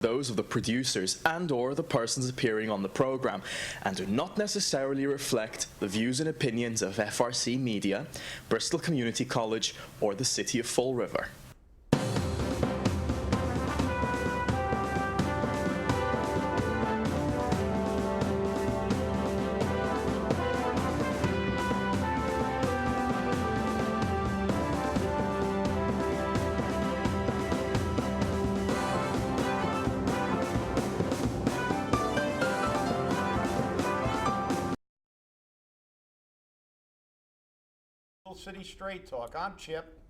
those of the producers and/or the persons appearing on the program, and do not necessarily reflect the views and opinions of FRC Media, Bristol Community College, or the City of Fall River. City Straight Talk. I'm Chip.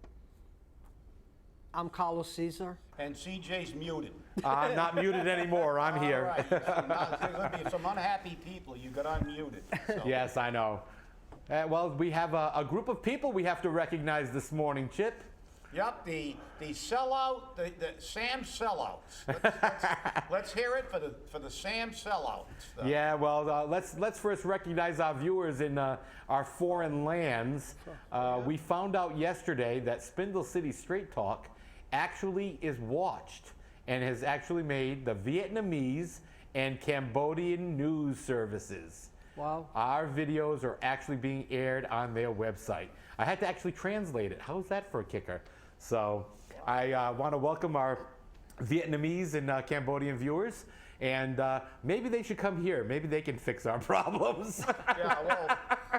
I'm Carlos Cesar. And CJ's muted. I'm not muted anymore. I'm here. All right. So now, there's going to be some unhappy people. You got unmuted. So. Yes, I know. Well, we have a group of people we have to recognize this morning, Chip. Yep, the sellout, the Sam sellouts. Let's hear it for the Sam sellouts. Yeah, well, let's first recognize our viewers in our foreign lands. We found out yesterday that Spindle City Straight Talk actually is watched and has actually made the Vietnamese and Cambodian news services. Wow. Our videos are actually being aired on their website. I had to actually translate it. How's that for a kicker? So I want to welcome our Vietnamese and Cambodian viewers, and maybe they should come here. Maybe they can fix our problems. Yeah, well,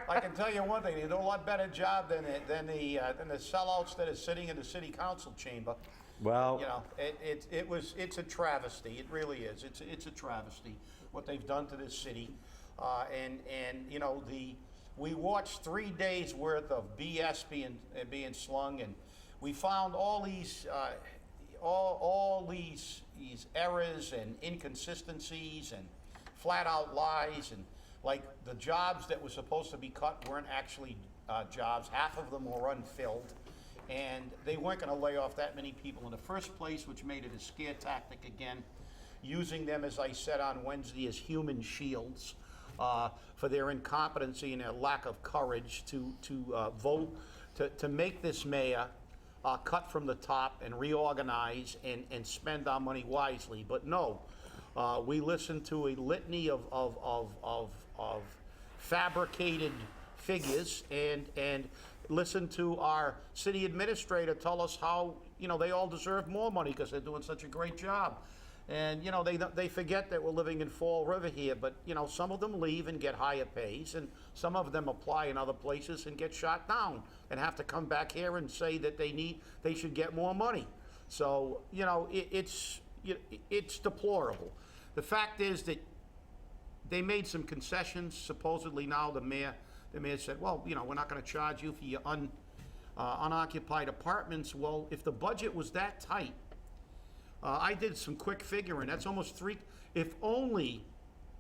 I can tell you one thing: they do a lot better job than the sellouts that are sitting in the city council chamber. Well, you know, it's a travesty. It really is. It's a travesty what they've done to this city, and you know we watched 3 days worth of BS being slung, and we found all these errors and inconsistencies and flat out lies, and like the jobs that were supposed to be cut weren't actually jobs. Half of them were unfilled, and they weren't going to lay off that many people in the first place, which made it a scare tactic again, using them, as I said on Wednesday, as human shields for their incompetency and their lack of courage to vote to make this mayor cut from the top and reorganize and spend our money wisely. But no, we listened to a litany of fabricated figures and listened to our city administrator tell us how, you know, they all deserve more money because they're doing such a great job. And, you know, they forget that we're living in Fall River here, but, you know, some of them leave and get higher pays, and some of them apply in other places and get shot down and have to come back here and say that they should get more money. So, you know, it's deplorable. The fact is that they made some concessions. Supposedly now the mayor said, well, you know, we're not going to charge you for your unoccupied apartments. Well, if the budget was that tight, I did some quick figuring. That's almost if only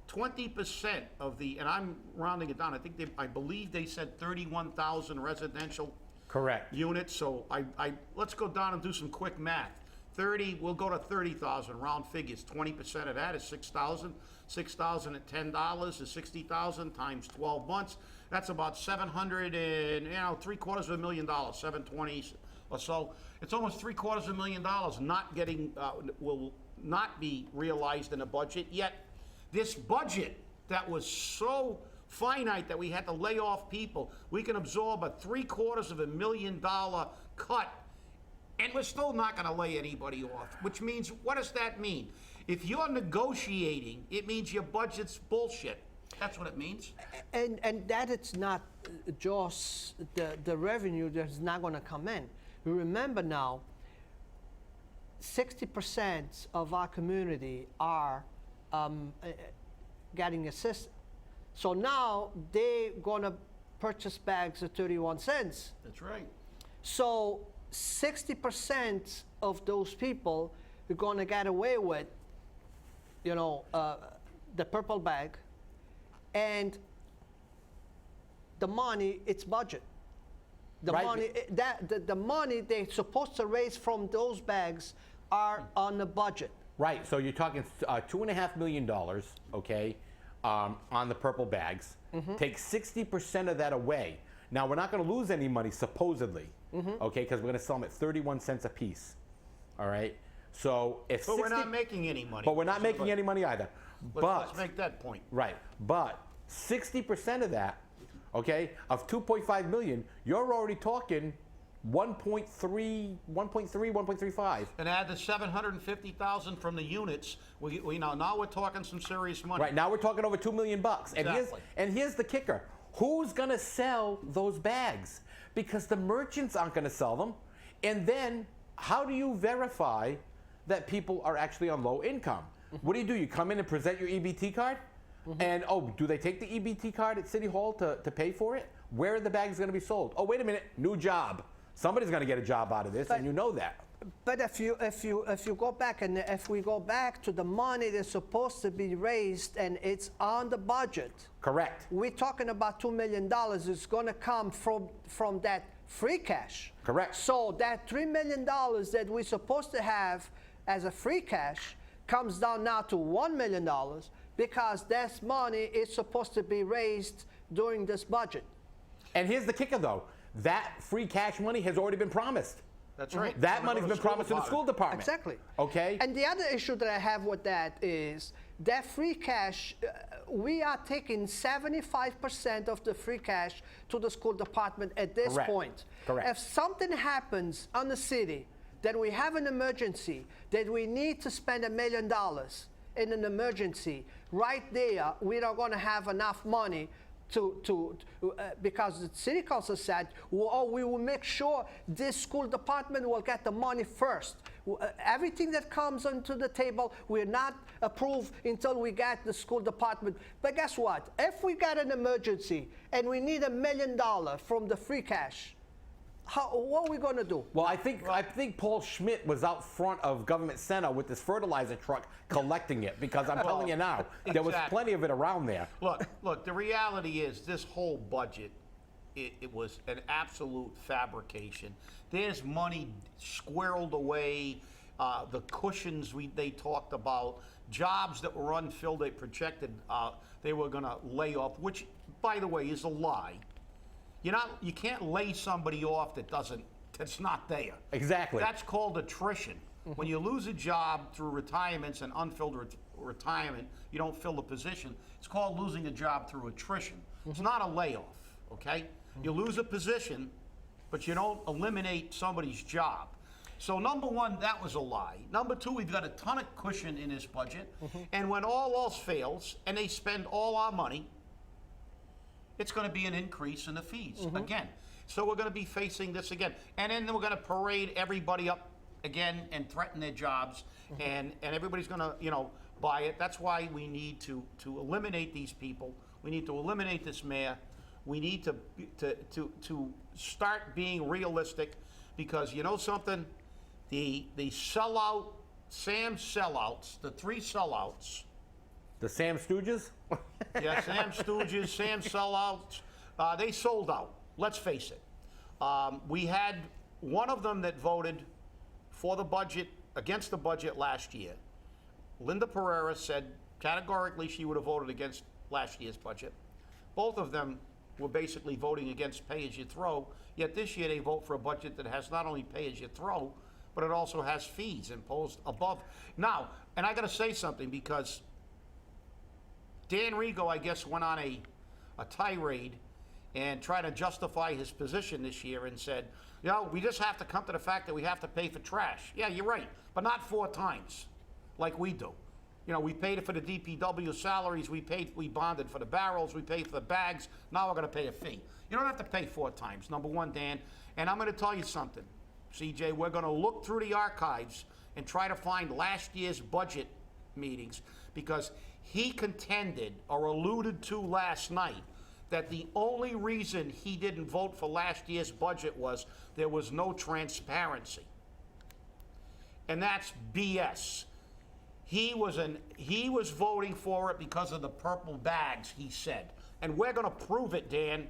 20% of the, and I'm rounding it down, I believe they said 31,000 residential correct units. So let's go down and do some quick math. We'll go to 30,000 round figures. 20% of that is 6,000. 6,000 at $10 is 60,000 times 12 months. That's about 700 and, you know, $750,000, 720 or so. It's almost $750,000 not getting, will not be realized in a budget. Yet this budget that was so finite that we had to lay off people, we can absorb a $750,000 cut, and we're still not going to lay anybody off, which means, what does that mean? If you're negotiating, it means your budget's bullshit. That's what it means. And that it's not just the revenue that's not going to come in. We remember now, 60% of our community are getting assistance. So now they're going to purchase bags at 31 cents. That's right. So 60% of those people are going to get away with, you know, the purple bag, and the money, it's budget. The right. money the money they're supposed to raise from those bags are on the budget. Right. So you're talking $2.5 million, okay, on the purple bags. Mm-hmm. Take 60% of that away. Now we're not going to lose any money supposedly, okay, because we're going to sell them at 31 cents a piece. All right. So if But we're not making any money. But we're not making any money either. Let's make that point. Right. But 60% of that, okay, of 2.5 million, you're already talking 1.35. And add the 750,000 from the units. We now we're talking some serious money. Right, now we're talking over $2 million. Exactly. And here's the kicker. Who's gonna sell those bags? Because the merchants aren't gonna sell them. And then how do you verify that people are actually on low income? What do? You come in and present your EBT card? And do they take the EBT card at City Hall to pay for it? Where are the bags gonna be sold? Oh, wait a minute, new job. Somebody's gonna get a job out of this, and you know that. But if you go back, and if we go back to the money that's supposed to be raised and it's on the budget, Correct. we're talking about $2 million. It's going to come from that free cash. Correct. So that $3 million that we're supposed to have as a free cash comes down now to $1 million because that money is supposed to be raised during this budget. And here's the kicker, though. That free cash money has already been promised. That's right. That money's been promised to the school department. Exactly. Okay? And the other issue that I have with that is that free cash, we are taking 75% of the free cash to the school department at this Correct. point. Correct. If something happens on the city, that we have an emergency, that we need to spend $1 million in an emergency, right there, we are going to have enough money because the city council said, well, we will make sure this school department will get the money first. Everything that comes onto the table, we're not approved until we get the school department. But guess what? If we got an emergency and we need $1 million from the free cash, what are we going to do? Well, I think Paul Schmidt was out front of Government Center with this fertilizer truck collecting it, because I'm telling you now, there was plenty of it around there. Look, the reality is this whole budget, it was an absolute fabrication. There's money squirreled away, the cushions they talked about, jobs that were unfilled, they projected they were going to lay off, which, by the way, is a lie. You can't lay somebody off that's not there. Exactly. That's called attrition. When you lose a job through retirements and unfilled retirement, you don't fill the position. It's called losing a job through attrition. It's not a layoff, okay? You lose a position, but you don't eliminate somebody's job. So number one, that was a lie. Number two, we've got a ton of cushion in this budget, and when all else fails and they spend all our money, it's going to be an increase in the fees again. So we're going to be facing this again. And then we're going to parade everybody up again and threaten their jobs, and everybody's going to, buy it. That's why we need to eliminate these people. We need to eliminate this mayor. We need to start being realistic, because you know something? The sellout, Sam sellouts, the three sellouts. The Sam Stooges? Yeah, Sam Stooges, Sam sellouts, they sold out. Let's face it. We had one of them that voted for the budget, against the budget last year. Linda Pereira said categorically she would have voted against last year's budget. Both of them were basically voting against pay-as-you-throw, yet this year they vote for a budget that has not only pay-as-you-throw, but it also has fees imposed above. Now, and I got to say something, because Dan Rigo, I guess, went on a tirade and tried to justify his position this year and said, we just have to come to the fact that we have to pay for trash. Yeah, you're right, but not 4 times like we do. We paid for the DPW salaries, we bonded for the barrels, we paid for the bags, now we're going to pay a fee. You don't have to pay 4 times, number one, Dan. And I'm going to tell you something, CJ, we're going to look through the archives and try to find last year's budget meetings, because he contended or alluded to last night that the only reason he didn't vote for last year's budget was there was no transparency. And that's BS. He was voting for it because of the purple bags, he said. And we're going to prove it, Dan.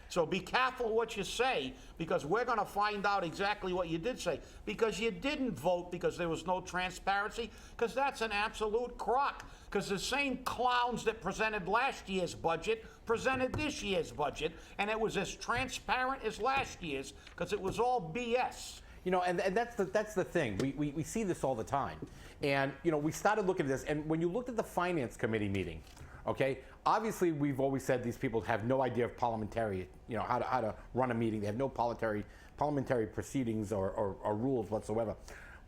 So be careful what you say, because we're going to find out exactly what you did say. Because you didn't vote because there was no transparency, because that's an absolute crock. Because the same clowns that presented last year's budget presented this year's budget, and it was as transparent as last year's, because it was all BS. You know, and that's the thing. We see this all the time. And, you know, we started looking at this, and when you looked at the Finance Committee meeting, okay, obviously we've always said these people have no idea of parliamentary, you know, how to run a meeting. They have no parliamentary proceedings or rules whatsoever.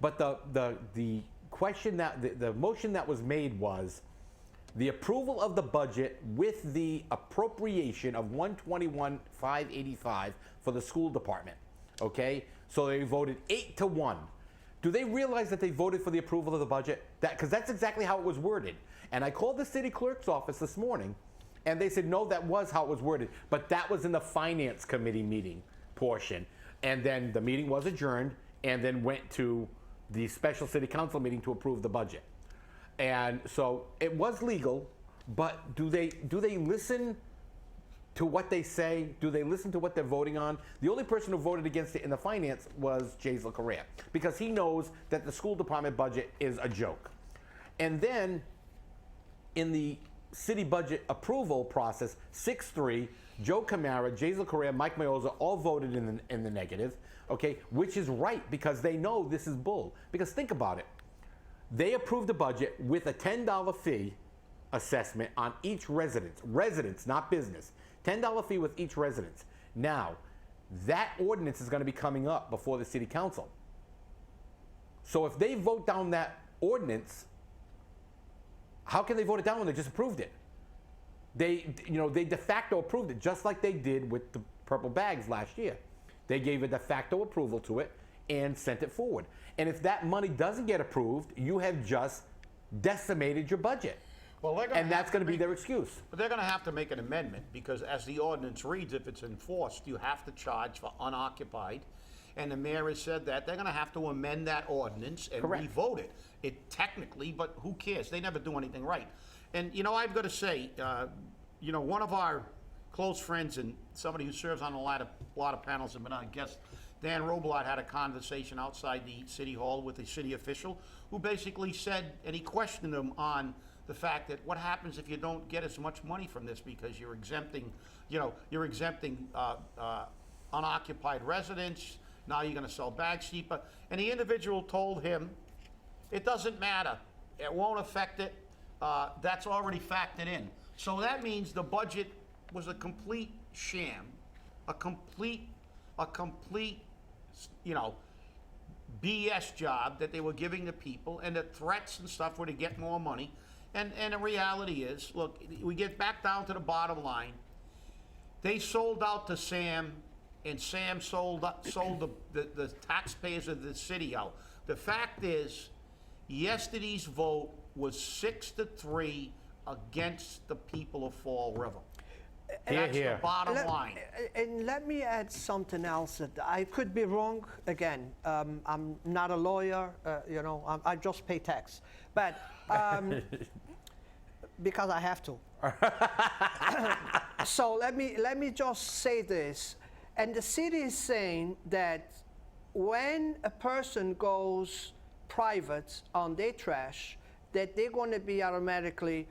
But the question the motion that was made was the approval of the budget with the appropriation of $121,585 for the school department. Okay, so they voted 8-1. Do they realize that they voted for the approval of the budget? Because that's exactly how it was worded. And I called the city clerk's office this morning, and they said no, that was how it was worded, but that was in the Finance Committee meeting portion. And then the meeting was adjourned, and then went to the special city council meeting to approve the budget. And so it was legal, but do they listen to what they say? Do they listen to what they're voting on? The only person who voted against it in the finance was Cesar Correa, because he knows that the school department budget is a joke. And then in the city budget approval process, 6-3, Joe Camara, Cesar Correa, Mike Mayoza all voted in the negative, okay, which is right because they know this is bull. Because think about it. They approved the budget with a $10 fee assessment on each residence, not business. $10 fee with each residence. Now, that ordinance is going to be coming up before the city council. So if they vote down that ordinance, how can they vote it down when they just approved it? They de facto approved it, just like they did with the purple bags last year. They gave a de facto approval to it and sent it forward. And if that money doesn't get approved, you have just decimated your budget. Well, and that's going to be their excuse. But they're going to have to make an amendment because as the ordinance reads, if it's enforced, you have to charge for unoccupied. And the mayor has said that they're going to have to amend that ordinance and revote it. It technically, but who cares? They never do anything right. And, you know, I've got to say, you know, one of our close friends and somebody who serves on a lot of panels and been on guest, Dan Robillard, had a conversation outside the city hall with a city official who basically said, and he questioned him on the fact that what happens if you don't get as much money from this because you're exempting, you know, unoccupied residents. Now you're going to sell bags cheaper. And the individual told him, it doesn't matter. It won't affect it. That's already factored in. So that means the budget was a complete sham, a complete, you know, BS job that they were giving the people, and the threats and stuff were to get more money. And the reality is, look, we get back down to the bottom line. They sold out to Sam, and Sam sold the taxpayers of the city out. The fact is, yesterday's vote was 6-3 against the people of Fall River. That's the bottom line. And let me add something else. That I could be wrong. Again, I'm not a lawyer. You know, I just pay tax. But because I have to. So let me just say this. And the city is saying that when a person goes private on their trash, that they're going to be automatically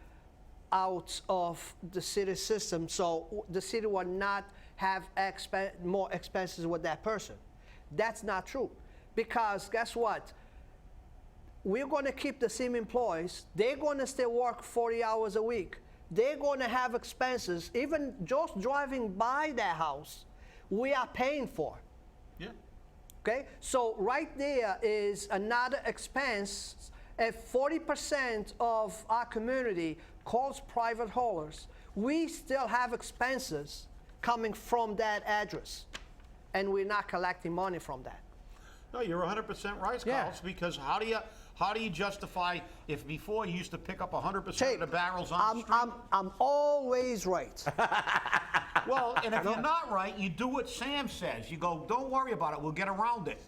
out of the city system, so the city will not have more expenses with that person. That's not true, because guess what? We're going to keep the same employees. They're going to still work 40 hours a week. They're going to have expenses, even just driving by their house, we are paying for. Yeah. Okay, so right there is another expense. If 40% of our community calls private haulers, we still have expenses coming from that address, and we're not collecting money from that. No, you're 100% right, Carlos, because how do you justify if before you used to pick up 100% of the barrels on the street? I'm always right. Well, and if you're not right, you do what Sam says. You go, don't worry about it, we'll get around it.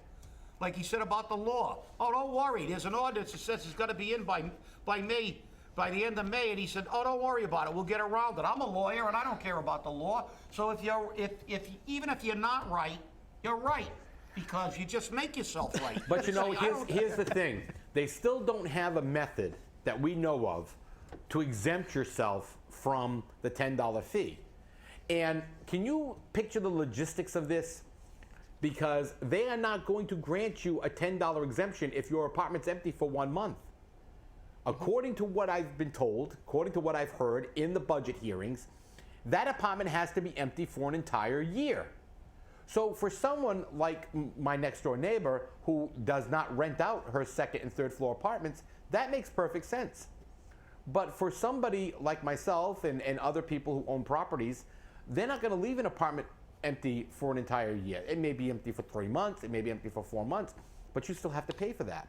Like he said about the law. Oh, don't worry, there's an ordinance that says it's got to be in by May, by the end of May, and he said, oh, don't worry about it, we'll get around it. I'm a lawyer and I don't care about the law. So even if you're not right, you're right, because you just make yourself right. But you know, here's the thing. They still don't have a method that we know of to exempt yourself from the $10 fee. And can you picture the logistics of this? because they are not going to grant you a $10 exemption if your apartment's empty for 1 month. According to what I've been told, according to what I've heard in the budget hearings, that apartment has to be empty for an entire year. So for someone like my next door neighbor who does not rent out her second and third floor apartments, that makes perfect sense. But for somebody like myself and other people who own properties, they're not going to leave an apartment empty for an entire year. It may be empty for 3 months, it may be empty for 4 months, but you still have to pay for that.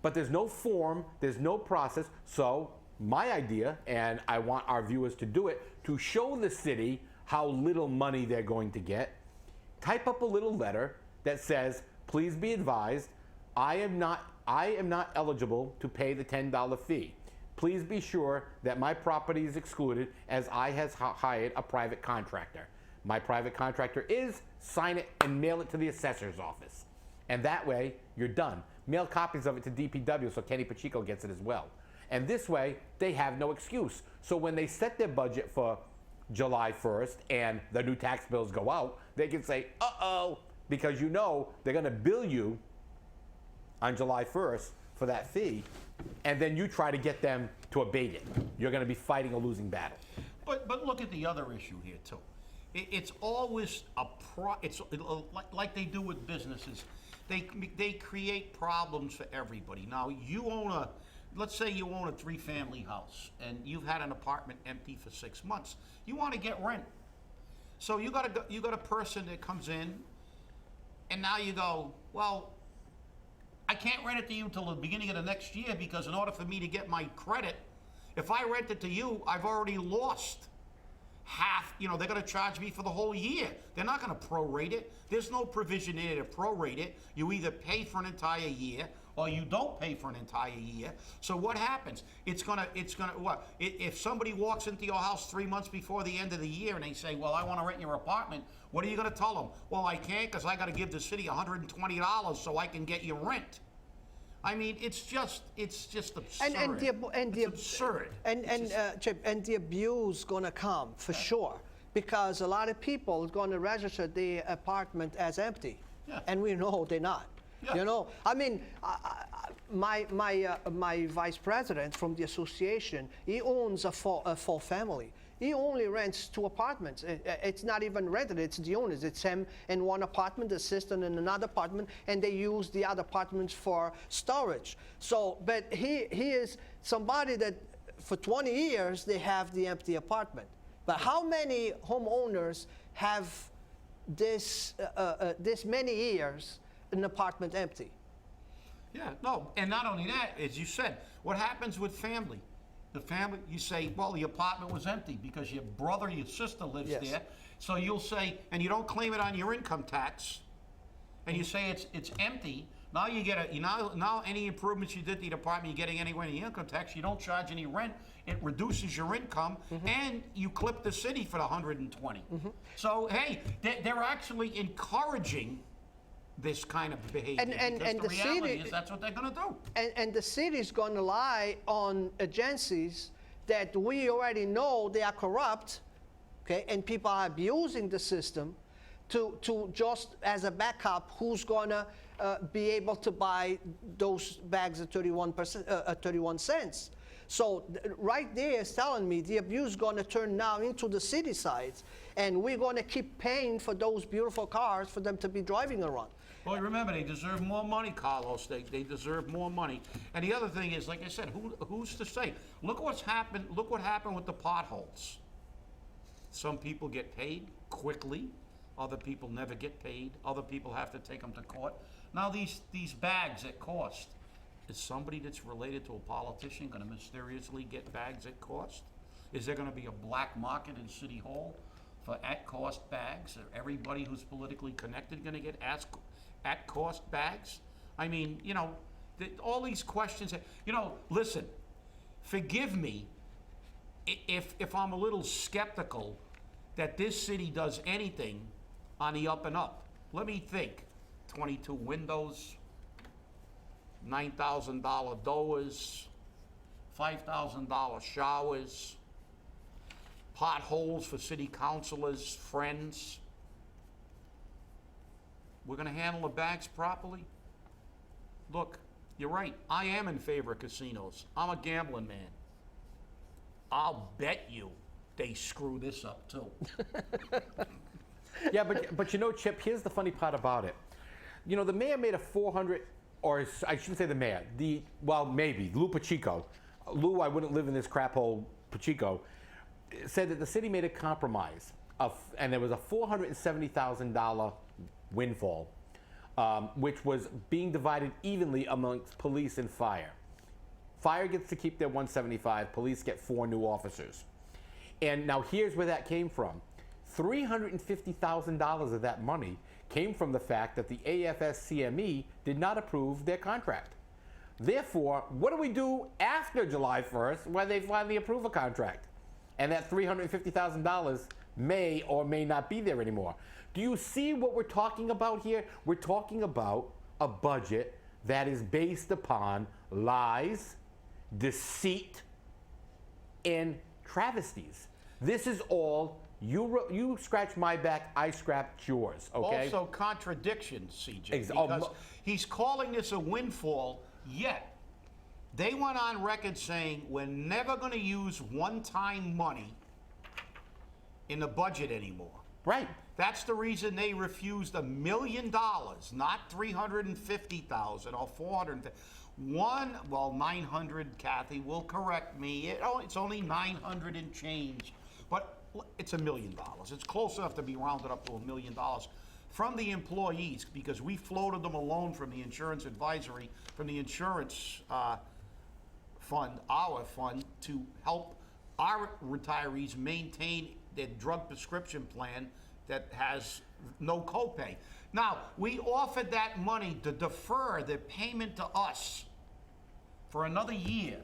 But there's no form, there's no process. So my idea, and I want our viewers to do it, to show the city how little money they're going to get, type up a little letter that says, please be advised, I am not eligible to pay the $10 fee. Please be sure that my property is excluded as I has hired a private contractor. My private contractor is, sign it and mail it to the assessor's office. And that way, you're done. Mail copies of it to DPW so Kenny Pacheco gets it as well. And this way, they have no excuse. So when they set their budget for July 1st and the new tax bills go out, they can say, uh-oh, because you know they're going to bill you on July 1st for that fee, and then you try to get them to abate it. You're going to be fighting a losing battle. But look at the other issue here too. It's always it's like they do with businesses. They create problems for everybody. Now let's say you own a 3-family house and you've had an apartment empty for 6 months. You want to get rent. So you got a person that comes in, and now you go, well, I can't rent it to you until the beginning of the next year because in order for me to get my credit, if I rent it to you, I've already lost half. They're going to charge me for the whole year. They're not going to prorate it. There's no provision in it to prorate it. You either pay for an entire year or you don't pay for an entire year. So what happens? It's gonna what? If somebody walks into your house 3 months before the end of the year and they say, well, I want to rent your apartment, what are you gonna tell them? Well, I can't because I got to give the city $120 so I can get your rent. I mean, it's just absurd. It's absurd. Chip, and the abuse gonna come for sure, because a lot of people gonna register the apartment as empty, and we know they're not. Yeah. I mean, my vice president from the association, he owns a full family. He only rents 2 apartments. It's not even rented, it's the owners. It's him in one apartment, the assistant in another apartment, and they use the other apartments for storage. So, but he is somebody that for 20 years, they have the empty apartment. But how many homeowners have this many years an apartment empty? Yeah, no, and not only that, as you said, what happens with family? The family, you say, well, the apartment was empty because your brother, your sister lives there. So you'll say, and you don't claim it on your income tax, and you say it's empty. Now you get now any improvements you did to the apartment, you're getting anywhere in the income tax. You don't charge any rent. It reduces your income, and you clip the city for the 120. So hey, they're actually encouraging this kind of behavior. And the reality is that's what they're going to do. And the city's going to rely on agencies that we already know they are corrupt, okay, and people are abusing the system to just as a backup, who's going to be able to buy those bags at 31 cents. So right there is telling me the abuse is going to turn now into the city sides, and we're going to keep paying for those beautiful cars for them to be driving around. Well, remember, they deserve more money, Carlos. They deserve more money. And the other thing is, like I said, who's to say? Look what's happened. Look what happened with the potholes. Some people get paid quickly. Other people never get paid. Other people have to take them to court. Now these bags at cost. Is somebody that's related to a politician going to mysteriously get bags at cost? Is there going to be a black market in City Hall for at-cost bags? Are everybody who's politically connected going to get at-cost bags? I mean, all these questions. Listen, forgive me if I'm a little skeptical that this city does anything on the up and up. Let me think. 22 windows, $9,000 doors, $5,000 showers, potholes for city councilors, friends. we're going to handle the bags properly. Look, you're right. I am in favor of casinos. I'm a gambling man. I'll bet you they screw this up too. Yeah, but you know, Chip, here's the funny part about it. You know, the mayor made a 400, or I shouldn't say the mayor, maybe, Lou Pacheco. Lou, I wouldn't live in this crap hole, Pacheco, said that the city made a compromise, and there was a $470,000 windfall, which was being divided evenly amongst police and fire. Fire gets to keep their 175, police get 4 new officers. And now here's where that came from. $350,000 of that money came from the fact that the AFSCME did not approve their contract. Therefore, what do we do after July 1st when they finally approve a contract? And that $350,000 may or may not be there anymore. Do you see what we're talking about here? We're talking about a budget that is based upon lies, deceit, and travesties. This is all, you scratch my back, I scratch yours, okay? Also contradictions, CJ, because he's calling this a windfall, yet they went on record saying we're never going to use one-time money in the budget anymore. Right. That's the reason they refused $1 million, not $350,000 or $400,000. 900. Kathy will correct me. It's only 900 and change, but it's $1 million. It's close enough to be rounded up to $1 million from the employees, because we floated them a loan from the insurance advisory, from the insurance fund, our fund, to help our retirees maintain their drug prescription plan that has no copay. Now, we offered that money to defer the payment to us for another year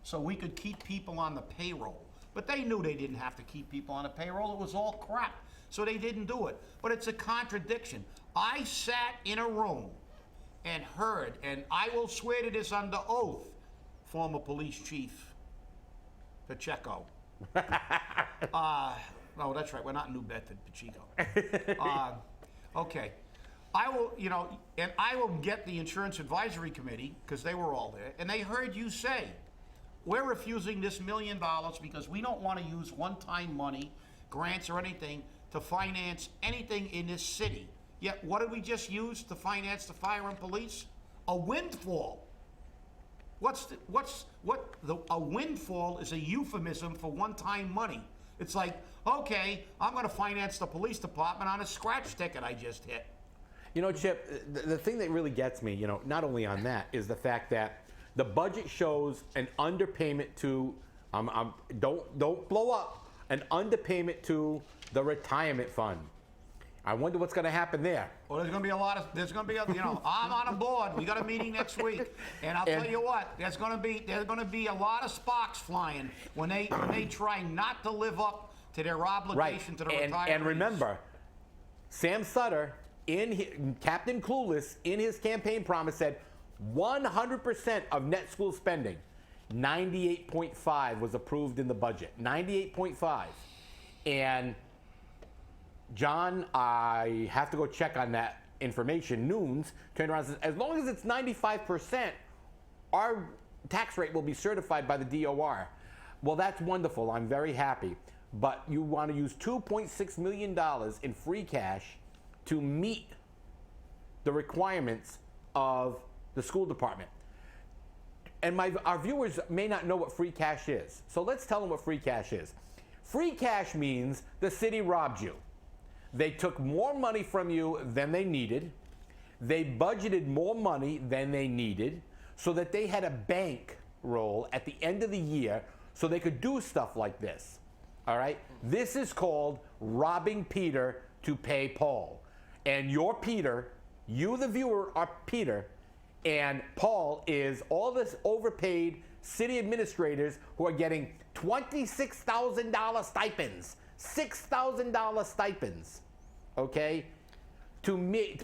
so we could keep people on the payroll. But they knew they didn't have to keep people on the payroll. It was all crap. So they didn't do it. But it's a contradiction. I sat in a room and heard, and I will swear to this under oath, former police chief Pacheco. No, that's right. We're not in New Bedford, Pacheco. Okay. I will, and I will get the Insurance Advisory Committee, because they were all there, and they heard you say, we're refusing this $1 million because we don't want to use one-time money, grants or anything, to finance anything in this city. Yet, what did we just use to finance the fire and police? A windfall. A windfall is a euphemism for one-time money. It's like, okay, I'm going to finance the police department on a scratch ticket I just hit. You know, Chip, the thing that really gets me, not only on that, is the fact that the budget shows an underpayment to, don't blow up, an underpayment to the retirement fund. I wonder what's going to happen there. Well, there's going to be I'm on a board. We got a meeting next week, and I'll tell you what, there's going to be a lot of sparks flying when they try not to live up to their obligation to the retirees. And remember, Sam Sutter, Captain Clueless, in his campaign promise said 100% of net school spending, 98.5 was approved in the budget, 98.5, and John, I have to go check on that information. Noons turned around and says, as long as it's 95%, our tax rate will be certified by the DOR. Well, that's wonderful. I'm very happy. But you want to use $2.6 million in free cash to meet the requirements of the school department. And our viewers may not know what free cash is. So let's tell them what free cash is. Free cash means the city robbed you. They took more money from you than they needed. They budgeted more money than they needed so that they had a bankroll at the end of the year so they could do stuff like this. All right? This is called robbing Peter to pay Paul. And you're Peter, you the viewer are Peter, and Paul is all this overpaid city administrators who are getting $26,000 stipends. $6,000 stipends, okay?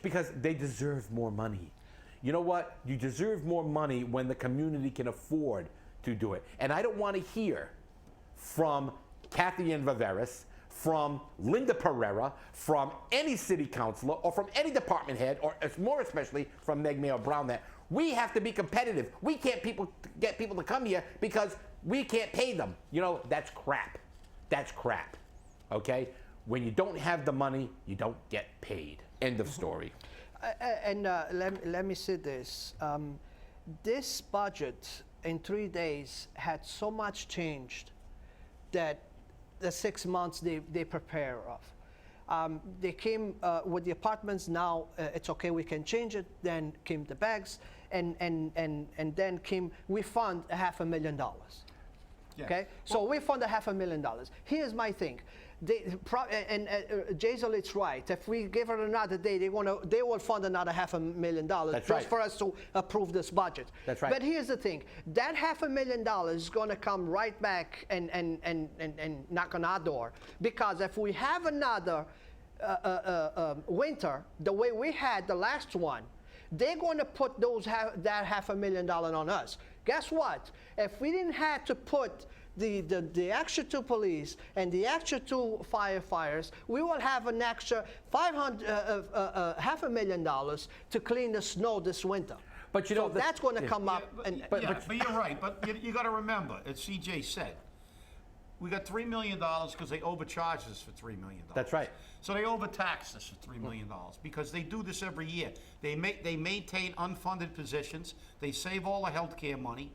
Because they deserve more money. You know what? You deserve more money when the community can afford to do it. And I don't want to hear from Kathy and Viveris, from Linda Pereira, from any city councilor, or from any department head, or more especially from Meg Mayo Brown, that we have to be competitive. We can't get people to come here because we can't pay them. You know, that's crap. That's crap. Okay? When you don't have the money, you don't get paid. End of story. And let me say this. This budget in 3 days had so much changed that the 6 months they prepare of. They came with the apartments. Now it's okay, we can change it. Then came the bags, and then came, we fund $500,000. Yeah. Okay, so we fund $500,000. Here's my thing. Jason, it's right. If we give it another day, they will fund another $500,000 That's just right. for us to approve this budget. That's right. But here's the thing: that $500,000 is going to come right back and knock on our door, because if we have another winter the way we had the last one, they're going to put that $500,000 on us. Guess what? If we didn't have to put the extra 2 police and the extra 2 firefighters, we will have an extra $500,000 to clean the snow this winter. But you know, so that's going to come up. But you're right. But you got to remember, as CJ said, we got $3 million because they overcharged us for $3 million. That's right. So they overtaxed us for $3 million because they do this every year. They maintain unfunded positions. They save all the health care money,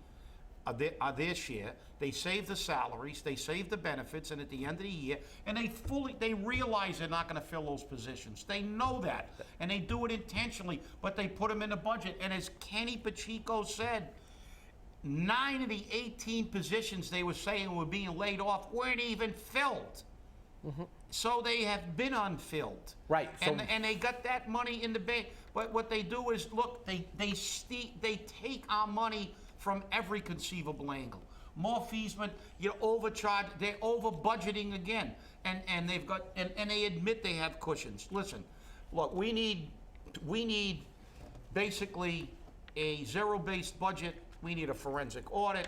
their share. They save the salaries. They save the benefits. And at the end of the year, and they realize they're not going to fill those positions. They know that, and they do it intentionally. But they put them in the budget. And as Kenny Pacheco said, 9 of the 18 positions they were saying were being laid off weren't even filled. Mm-hmm. So they have been unfilled. Right. And they got that money in the bank. But what they do is, look, they take our money from every conceivable angle. More fees, but you overcharge. They're over budgeting again, and they've got and they admit they have cushions. Listen, look, we need basically a zero-based budget. We need a forensic audit,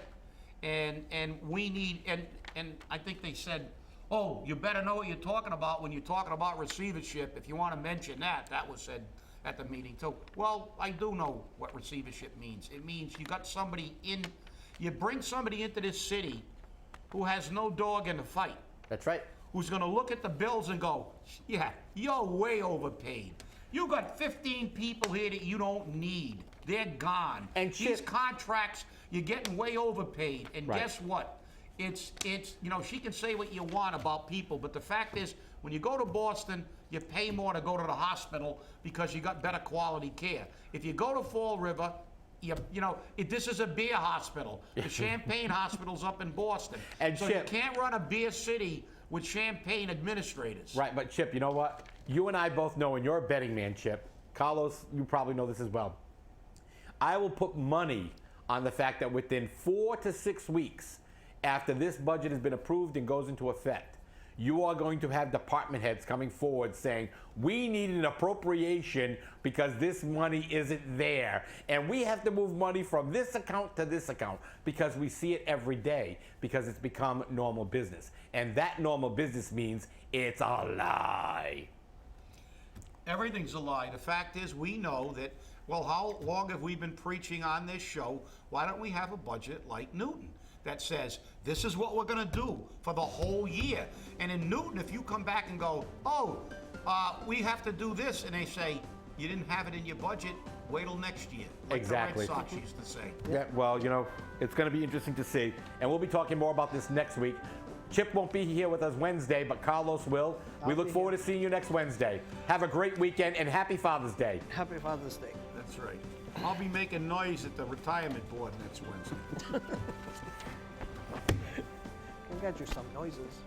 and we need and I think they said, oh, you better know what you're talking about when you're talking about receivership. If you want to mention that was said at the meeting too. Well, I do know what receivership means. It means you bring somebody into this city who has no dog in the fight. That's right. Who's going to look at the bills and go, yeah, you're way overpaid. You got 15 people here that you don't need. They're gone. And these contracts, you're getting way overpaid. And right. Guess what? It's she can say what you want about people, but the fact is, when you go to Boston, you pay more to go to the hospital because you got better quality care. If you go to Fall River, this is a beer hospital. The Champagne Hospital's up in Boston. And so Chip, you can't run a beer city with Champagne administrators. Right, but Chip, you know what? You and I both know, and you're a betting man, Chip. Carlos, you probably know this as well. I will put money on the fact that within 4 to 6 weeks after this budget has been approved and goes into effect, you are going to have department heads coming forward saying, we need an appropriation because this money isn't there. And we have to move money from this account to this account because we see it every day because it's become normal business. And that normal business means it's a lie. Everything's a lie. The fact is, we know that, well, how long have we been preaching on this show? Why don't we have a budget like Newton that says, this is what we're going to do for the whole year? And in Newton, if you come back and go, we have to do this, and they say, you didn't have it in your budget, wait till next year. Like exactly. the Red Sox used to say. Yeah, well, it's going to be interesting to see. And we'll be talking more about this next week. Chip won't be here with us Wednesday, but Carlos will. We look forward to seeing you next Wednesday. Have a great weekend, and happy Father's Day. Happy Father's Day. That's right. I'll be making noise at the retirement board next Wednesday. We'll get you some noises,